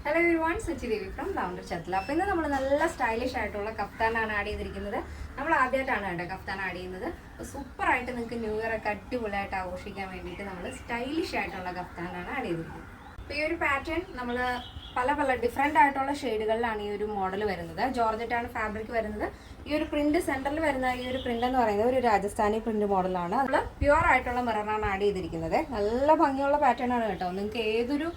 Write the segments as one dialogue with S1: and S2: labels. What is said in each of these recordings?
S1: Hello everyone, Suchi Devi from ലൗണ്ടർ ചത്തല. അപ്പോൾ ഇന്ന് നമ്മൾ നല്ല സ്റ്റൈലിഷ് ആയിട്ടുള്ള കഫ്താനാണ് ആഡ് ചെയ്തിരിക്കുന്നത്. നമ്മൾ ആദ്യമായിട്ടാണ് കേട്ടോ കഫ്താൻ ആഡ് ചെയ്യുന്നത്. അപ്പോൾ സൂപ്പറായിട്ട് നിങ്ങൾക്ക് ന്യൂ ഇയർ ഒക്കെ അടിപൊളിയായിട്ട് ആഘോഷിക്കാൻ വേണ്ടിയിട്ട് നമ്മൾ സ്റ്റൈലിഷ് ആയിട്ടുള്ള കഫ്താനാണ് ആഡ് ചെയ്തിരിക്കുന്നത്. അപ്പോൾ ഈ ഒരു പാറ്റേൺ നമ്മൾ പല ഡിഫറെൻ്റ് ആയിട്ടുള്ള ഷെയ്ഡുകളിലാണ് ഈ ഒരു മോഡൽ വരുന്നത്. ജോർജറ്റാണ് ഫാബ്രിക് വരുന്നത്. ഈ ഒരു പ്രിന്റ് സെൻറ്ററിൽ വരുന്ന ഈ ഒരു പ്രിന്റ് എന്ന് പറയുന്നത് ഒരു രാജസ്ഥാനി പ്രിന്റ് മോഡലാണ്. നമ്മൾ പ്യുവർ ആയിട്ടുള്ള മിററാണ് ആഡ് ചെയ്തിരിക്കുന്നത്. നല്ല ഭംഗിയുള്ള പാറ്റേൺ ആണ് കേട്ടോ. നിങ്ങൾക്ക് ഏതൊരു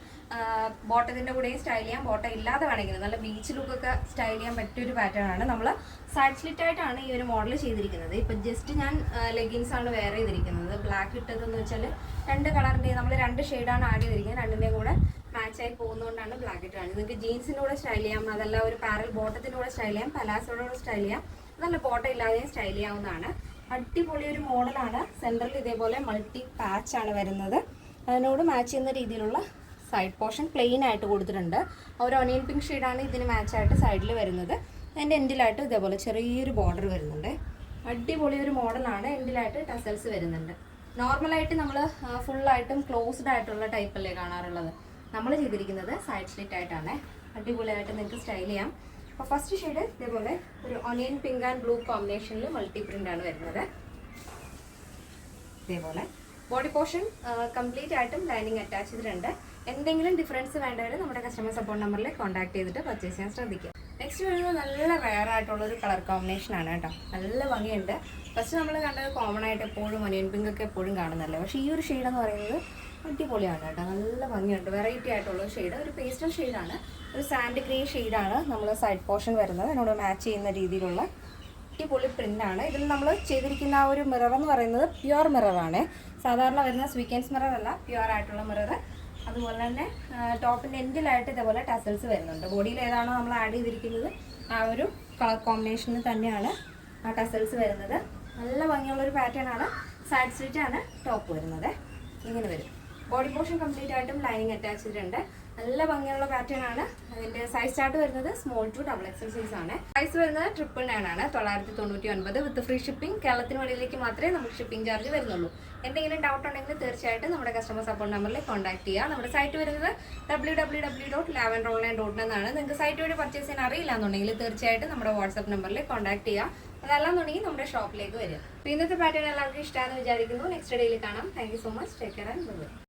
S1: ബോട്ടത്തിൻ്റെ കൂടെയും സ്റ്റൈൽ ചെയ്യാം, ബോട്ടം ഇല്ലാതെ വേണമെങ്കിൽ നല്ല ബീച്ച് ലുക്കൊക്കെ സ്റ്റൈൽ ചെയ്യാൻ പറ്റിയൊരു പാറ്റേൺ ആണ്. നമ്മൾ സൈഡ് സ്ലിറ്റ് ആയിട്ടാണ് ഈ ഒരു മോഡൽ ചെയ്തിരിക്കുന്നത്. ഇപ്പം ജസ്റ്റ് ഞാൻ ലെഗിൻസ് ആണ് വെയർ ചെയ്തിരിക്കുന്നത്. ബ്ലാക്ക് ഇട്ടതെന്ന് വെച്ചാൽ രണ്ട് കളറിൻ്റെ നമ്മൾ രണ്ട് ഷെയ്ഡാണ് ആഡ് ചെയ്തിരിക്കുന്നത്. രണ്ടിൻ്റെയും കൂടെ മാച്ചായി പോകുന്നതുകൊണ്ടാണ് ബ്ലാക്ക് ഇട്ടാണ്. നിങ്ങൾക്ക് ജീൻസിൻ്റെ കൂടെ സ്റ്റൈൽ ചെയ്യാം, അതല്ല ഒരു പാരൽ ബോട്ടത്തിൻ്റെ കൂടെ സ്റ്റൈൽ ചെയ്യാം, പലാസോയുടെ കൂടെ സ്റ്റൈൽ ചെയ്യാം, നല്ല ബോട്ടം ഇല്ലാതെയും സ്റ്റൈൽ ചെയ്യാവുന്നതാണ്. അടിപൊളി ഒരു മോഡലാണ്. സെൻറ്ററിൽ ഇതേപോലെ മൾട്ടി പാച്ച് ആണ് വരുന്നത്. അതിനോട് മാച്ച് ചെയ്യുന്ന രീതിയിലുള്ള സൈഡ് പോർഷൻ പ്ലെയിൻ ആയിട്ട് കൊടുത്തിട്ടുണ്ട്. ഒരു ഒനിയൻ പിങ്ക് ഷെയ്ഡാണ് ഇതിന് മാച്ചായിട്ട് സൈഡിൽ വരുന്നത്. അതിൻ്റെ എൻഡിലായിട്ട് ഇതേപോലെ ചെറിയൊരു ബോർഡർ വരുന്നുണ്ട്. അടിപൊളി ഒരു മോഡലാണ്. എൻഡിലായിട്ട് ടസൽസ് വരുന്നുണ്ട്. നോർമലായിട്ട് നമ്മൾ ഫുള്ളായിട്ടും ക്ലോസ്ഡ് ആയിട്ടുള്ള ടൈപ്പല്ലേ കാണാറുള്ളത്. നമ്മൾ ചെയ്തിരിക്കുന്നത് സൈഡ് സ്ലിറ്റ് ആയിട്ടാണ്. അടിപൊളിയായിട്ട് നിങ്ങൾക്ക് സ്റ്റൈൽ ചെയ്യാം. അപ്പോൾ ഫസ്റ്റ് ഷെയ്ഡ് ഇതേപോലെ ഒരു ഒനിയൻ പിങ്ക് ആൻഡ് ബ്ലൂ കോമ്പിനേഷനിൽ മൾട്ടി പ്രിൻ്റ് ആണ് വരുന്നത്. ഇതേപോലെ ബോഡി പോർഷൻ കംപ്ലീറ്റ് ആയിട്ടും ലൈനിങ് അറ്റാച്ച് ചെയ്തിട്ടുണ്ട്. എന്തെങ്കിലും ഡിഫറൻസ് വേണ്ടവർ നമ്മുടെ കസ്റ്റമർ സപ്പോർട്ട് നമ്പറിൽ കോൺടാക്ട് ചെയ്തിട്ട് പർച്ചേസ് ചെയ്യാൻ ശ്രദ്ധിക്കുക. നെക്സ്റ്റ് വരുന്നത് നല്ല റെയർ ആയിട്ടുള്ളൊരു കളർ കോമ്പിനേഷൻ ആണ് കേട്ടോ. നല്ല ഭംഗിയുണ്ട്. ഫസ്റ്റ് നമ്മൾ കണ്ടത് കോമൺ ആയിട്ട് എപ്പോഴും ഒനിയൻ പിങ്ക് ഒക്കെ എപ്പോഴും കാണുന്നല്ലേ. പക്ഷേ ഈ ഒരു ഷെയ്ഡ് എന്ന് പറയുന്നത് അടിപൊളിയാണ് കേട്ടോ. നല്ല ഭംഗിയുണ്ട്. വെറൈറ്റി ആയിട്ടുള്ള ഷെയ്ഡ്, ഒരു പേസ്റ്റൽ ഷെയ്ഡാണ്, ഒരു സാൻഡ് ഗ്രേ ഷെയ്ഡാണ് നമ്മൾ സൈഡ് പോർഷൻ വരുന്നത്. അതിനോട് മാച്ച് ചെയ്യുന്ന രീതിയിലുള്ള അടിപൊളി പ്രിൻ്റാണ്. ഇതിൽ നമ്മൾ ചെയ്തിരിക്കുന്ന ആ ഒരു മിറർ എന്ന് പറയുന്നത് പ്യുവർ മിററാണ്. സാധാരണ വരുന്ന സ്വീക്കൻസ് മിറർ അല്ല, പ്യുവർ ആയിട്ടുള്ള മിറർ. അതുപോലെ തന്നെ ടോപ്പിൻ്റെ എൻഡിലായിട്ട് ഇതേപോലെ ടസൽസ് വരുന്നുണ്ട്. ബോഡിയിൽ ഏതാണോ നമ്മൾ ആഡ് ചെയ്തിരിക്കുന്നത് ആ ഒരു കളർ കോമ്പിനേഷനിൽ തന്നെയാണ് ആ ടസൽസ് വരുന്നത്. നല്ല ഭംഗിയുള്ളൊരു പാറ്റേൺ ആണ്. സൈഡ് സ്ലിറ്റ് ആണ് ടോപ്പ് വരുന്നത്. ഇങ്ങനെ വരും. ബോഡി പോർഷൻ കംപ്ലീറ്റ് ആയിട്ടും ലൈനിങ് അറ്റാച്ച് ചെയ്തിട്ടുണ്ട്. നല്ല ഭംഗിയുള്ള പാറ്റേൺ ആണ്. അതിൻ്റെ സൈസ് ചാർട്ട് വരുന്നത് സ്മോൾ ടു XXL സൈസ് ആണ്. പ്രൈസ് വരുന്നത് 999 ആണ്, 999 വിത്ത് ഫ്രീ ഷിപ്പിംഗ്. കേരളത്തിന് വെളിയിലേക്ക് മാത്രമേ നമുക്ക് ഷിപ്പിംഗ് ചാർജ് വരുന്നുള്ളൂ. എന്തെങ്കിലും ഡൗട്ട് ഉണ്ടെങ്കിൽ തീർച്ചയായിട്ടും നമ്മുടെ കസ്റ്റമർ സപ്പോർട്ട് നമ്പറിൽ കോൺടാക്ട് ചെയ്യുക. നമ്മുടെ സൈറ്റ് വരുന്നത് www.lavenderonline.in എന്നാണ്. നിങ്ങൾക്ക് സൈറ്റ് വഴി പർച്ചേസ് ചെയ്യാൻ അറിയില്ല എന്നുണ്ടെങ്കിൽ തീർച്ചയായിട്ടും നമ്മുടെ വാട്സ്ആപ്പ് നമ്പറിൽ കോൺടാക്ട് ചെയ്യുക. അതല്ലാന്നുണ്ടെങ്കിൽ നമ്മുടെ ഷോപ്പിലേക്ക് വരിക. അപ്പോൾ ഇന്നത്തെ പാറ്റേൺ എല്ലാവർക്കും ഇഷ്ടമാണെന്ന് വിചാരിക്കുന്നു. നെക്സ്റ്റ് ഡേയിൽ കാണാം. Thank you so much. Take care and by.